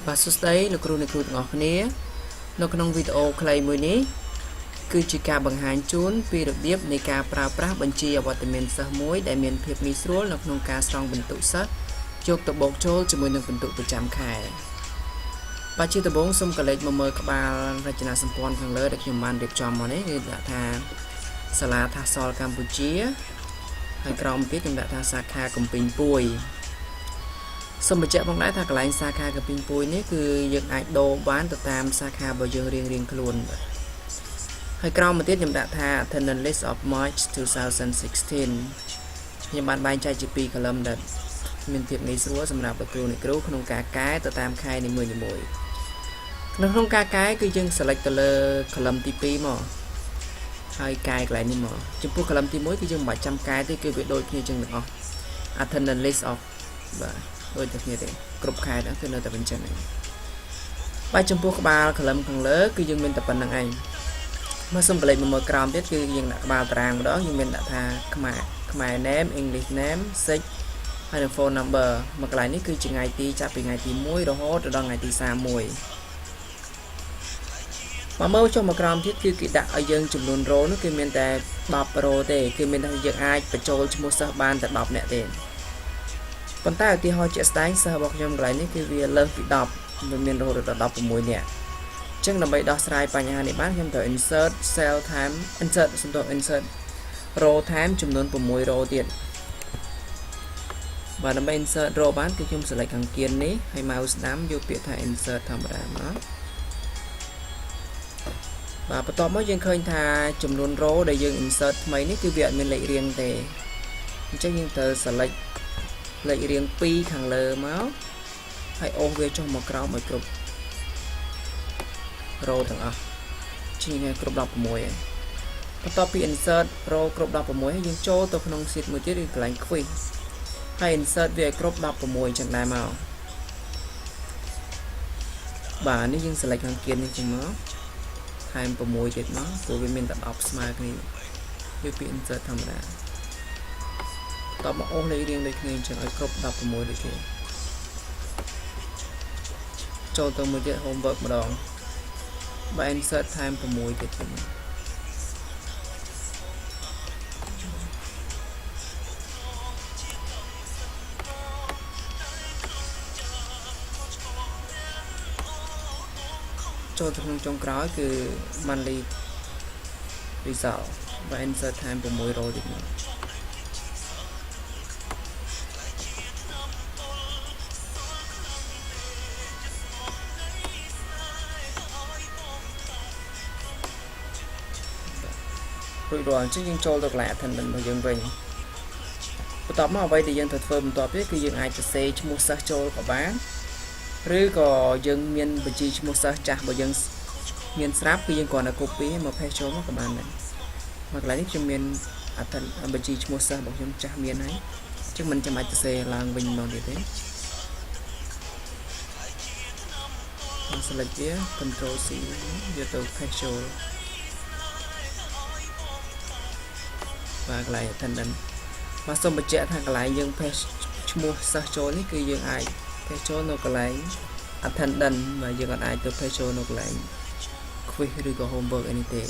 បាទសួស្តីលោកគ្រូអ្នកគ្រូទាំងអស់គ្នានៅក្នុងវីដេអូខ្លីមួយនេះគឺជាការបង្ហាញជូនពីរបៀបនៃការប្រើប្រាស់បញ្ជីអវត្តមានសិស្សមួយដែលមានភាពងាយស្រួលនៅក្នុងការស្រង់ពិន្ទុសិស្សយកទៅបូកចូលជាមួយនឹងពិន្ទុប្រចាំខែបាទជាដំបូងសូមកលេចមកមើលក្បាលរចនាសម្ព័ន្ធខាងលើដែលខ្ញុំបានរៀបចំមកនេះគឺដាក់ថាសាលាថាសល់កម្ពុជាហើយក្រោមទៀតខ្ញុំដាក់ថាសាខាកំពីងពួយសូមបញ្ជាក់ផងដែរថាកន្លែងសាខាកំពីងពួយនេះគឺយើងអាចដូរបានទៅតាមសាខារបស់យើងរៀងៗខ្លួនហើយក្រោមមកទៀតខ្ញុំដាក់ថា attendance list of March 2016ខ្ញុំបានបែងចែកជា2 column ដែលមានភាពងាយស្រួលសម្រាប់លោកគ្រូអ្នកគ្រូក្នុងការកែទៅតាមខែនីមួយៗក្នុងការកែគឺយើង select ទៅលើ column ទី2មកហើយកែកន្លែងនេះមកចំពោះ column ទី1គឺយើងមិនបាច់ចាំកែទេគឺវាដូចគ្នាចឹងទាំងអស់ attendance list of បាទដូចតែគ្នាទេគ្រប់ខែហ្នឹងគឺនៅតែបញ្ចឹងឯងបាទចំពោះក្បាល column ខាងលើគឺយើងមានតែប៉ុណ្្នឹងឯងមកសុំកលេចមកក្រោមទៀតគឺយើងដាក់ក្បាលតារាងម្ដងយើងមានដាក់ថាខ្មែរ name English name sex ហើយនិង phone number មកកន្លែងនេះគឺជាថ្ងៃទីចាប់ពីថ្ងៃទី1រហូតដល់ថ្ងៃទី31មកមើលចុះមកក្រោមទៀតគឺគេដាក់ឲ្យយើងចំនួនរ៉ូនោះគឺមានតែ10រ៉ូទេគឺមានតែយើងអាចបញ្ចូលឈ្មោះសិស្សបានតែ10នាក់ទេប៉ុន្តែឧទាហរណ៍ជាក់ស្ដែងសិស្សរបស់ខ្ញុំកន្លែងនេះគឺវាលើសពី10វាមានរហូតដល់16នាក់អញ្ចឹងដើម្បីដោះស្រាយបញ្ហានេះបានខ្ញុំត្រូវ insert cell time insert row time ចំនួន6រ៉ូទៀតបាទដើម្បី insert row បានគឺខ្ញុំ select ខាងគៀននេះហើយ mouse ស្ដាំយកពាក្យថា insert ធម្មតាមកបាទបន្ទាប់មកយើងឃើញថាចំនួន row ដែលយើង insert ថ្មីនេះគឺវាអត់មានលេខរៀងទេអញ្ចឹងយើងត្រូវ select លេខរៀង2ខាងលើមកហើយអូសវាចុះមកក្រោមឲ្យគ្រប់ row ទាំងអស់ជាងគ្រប់16ហើយបន្ទាប់ពី insert row គ្រប់16ហើយយើងចូលទៅក្នុង sheet មួយទៀតគឺកន្លែង quiz ហើយ insert វាឲ្យគ្រប់16ចឹងដែរមកបាទនេះយើង select ខាងគៀននេះចឹងមកថែម6ទៀតមកព្រោះវាមានតែ10ស្មើគ្នាវាពី insert ធម្មតាតបមកអូសលេខរៀងដូចគ្នាអញ្ចឹងឲ្យគ្រប់16ដូចគ្នាចូលទៅមួយទៀត homework ម្ដងបាទ insert ថែម6ទៀតចឹងចូលទៅក្នុងចុងក្រោយគឺ monthly result បាទ insert ថែម6រ៉ូទៀតមករួចរាល់អញ្ចឹងយើងចូលទៅកន្លែង attendance របស់យើងវិញបន្ទាប់មកអ្វីដែលយើងត្រូវធ្វើបន្ទាប់ទៀតគឺយើងអាចសរសេរឈ្មោះសិស្សចូលក៏បានឬក៏យើងមានបញ្ជីឈ្មោះសិស្សចាស់របស់យើងមានស្រាប់គឺយើងគ្រាន់តែ copy មក paste ចូលមកក៏បានដែរមកកន្លែងនេះខ្ញុំមានបញ្ជីឈ្មោះសិស្សរបស់ខ្ញុំចាស់មានហើយអញ្ចឹងមិនចាំបាច់សរសេរឡើងវិញម្ដងទៀតទេមក select វា control C យកទៅ paste ចូលបាទកន្លែង attendance បាទសូមបញ្ជាក់ថាកន្លែងយើង paste ឈ្មោះសិស្សចូលនេះគឺយើងអាច paste ចូលនៅកន្លែង attendance បាទយើងអាចទៅ paste ចូលនៅកន្លែង quiz ឬក៏ homework អីនេះទេ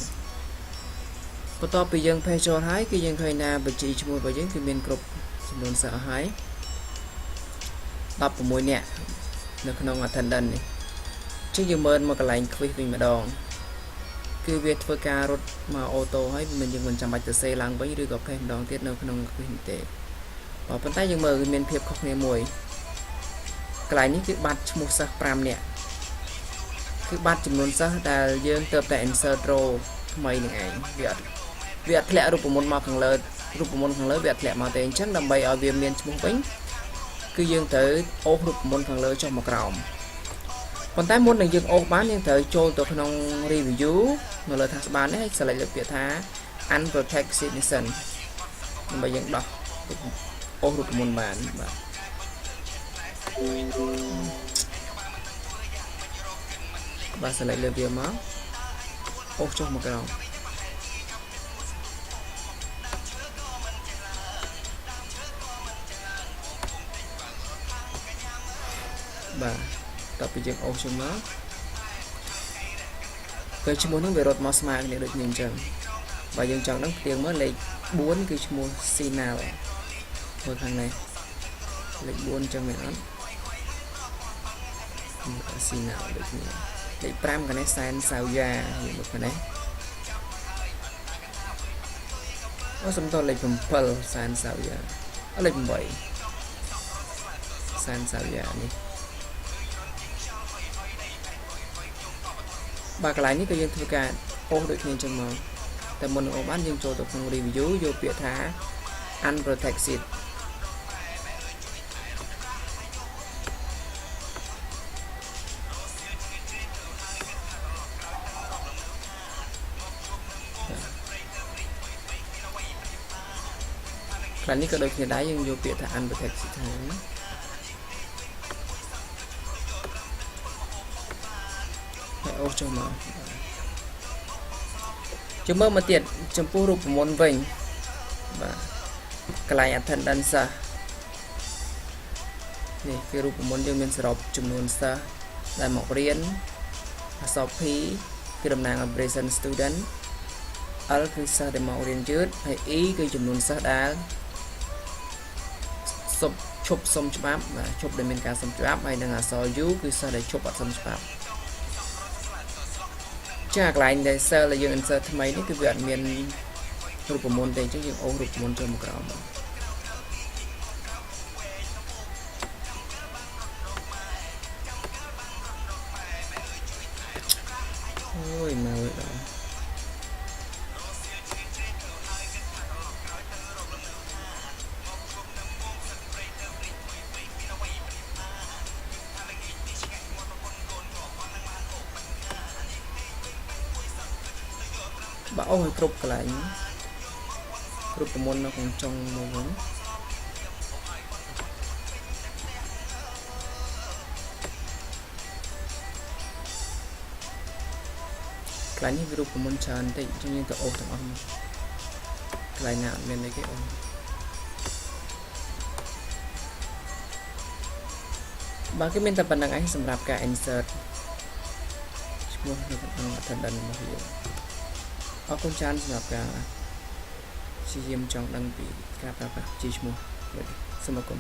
បន្ទាប់ពីយើង paste ចូលហើយគឺយើងឃើញថាបញ្ជីឈ្មោះរបស់យើងគឺមានគ្រប់ចំនួនសិស្សហើយ16នាក់នៅក្នុង attendance នេះអញ្ចឹងយើងមើលមកកន្លែង quiz វិញម្ដងគឺវាធ្វើការរត់មកអូតូហើយមិនយើងមិនចាំបាច់ទៅសេឡើងវិញឬក៏ paste ម្ដងទៀតនៅក្នុង quiz នេះទេប៉ុន្តែយើងមើលមានភាពខុសគ្នាមួយកន្លែងនេះគឺបាត់ឈ្មោះសិស្ស5នាក់គឺបាត់ចំនួនសិស្សដែលយើងទៅតែ insert row ថ្មីនឹងឯងវាអត់ធ្លាក់រូបមន្តមកខាងលើរូបមន្តខាងលើវាអត់ធ្លាក់មកទេអញ្ចឹងដើម្បីឲ្យវាមានឈ្មោះវិញគឺយើងត្រូវអូសរូបមន្តខាងលើចុះមកក្រោមប៉ុន្តែមុននឹងយើងអូសបានយើងត្រូវចូលទៅក្នុង review នៅលើ taskbar នេះហើយ select លើពាក្យថា unprotect citizen ដើម្បីយើងដោះអូសរូបមន្តបានបាទបាទ select លើវាមកអូសចុះមកក្រោមបាទ ត tập bây giờ ô chung nó cái chung muốn nó về rột màu smart này được nhìn chừng và dừng chọn nó tiền mới lấy 4 cái chung xin nào một thằng này lấy 4 cho mình ăn xin nào được nhỉ lấy pram cái này san sao ra một cái này nó xong tôi lấy phần pearl san sao ra nó lấy 7 san sao ra này bà cái này ní cái dân thưa cả ô được nhìn cho màแต่มันออกบ้านยังโจตกของรีวิวโยเปียท้า unprotected ครั้งนี้ก็โดยเขียนได้ยังโยเปียท้า unprotected ให้โอ้ชมมาchúng mơ mà tiệt chấm pu rụp môn vinh và cái này attendance này cái rụp môn dương mình sẽ đọc chấm luôn sa là một riêng sop phí cái đồng nàng present student ở cái sa để màu riêng trước hay ý cái chấm luôn sa đã sop chụp xong chụp áp và chụp để mình cả xong chụp áp hay đang là so dú cái sa để chụp ở xong chụp áp chắc lại để sơ là dương sơ thay mấy cái việc miền rụp môn đây chứ dương ô rụp môn cho một cái ôi mà vậy đó bảo hơi cục lại cục môn nó còn trong màu vốn cái này group môn tràn thì cho nên cái ô thằng ông cái nào bên đây cái ô ba cái bên tập bản anh sầm rạp cả insert mua được thành đần mà hiểu ở con chan sầm rạp cả chỉ dìm trong đăng ký các bạn chỉ mua vậy xin mời cùng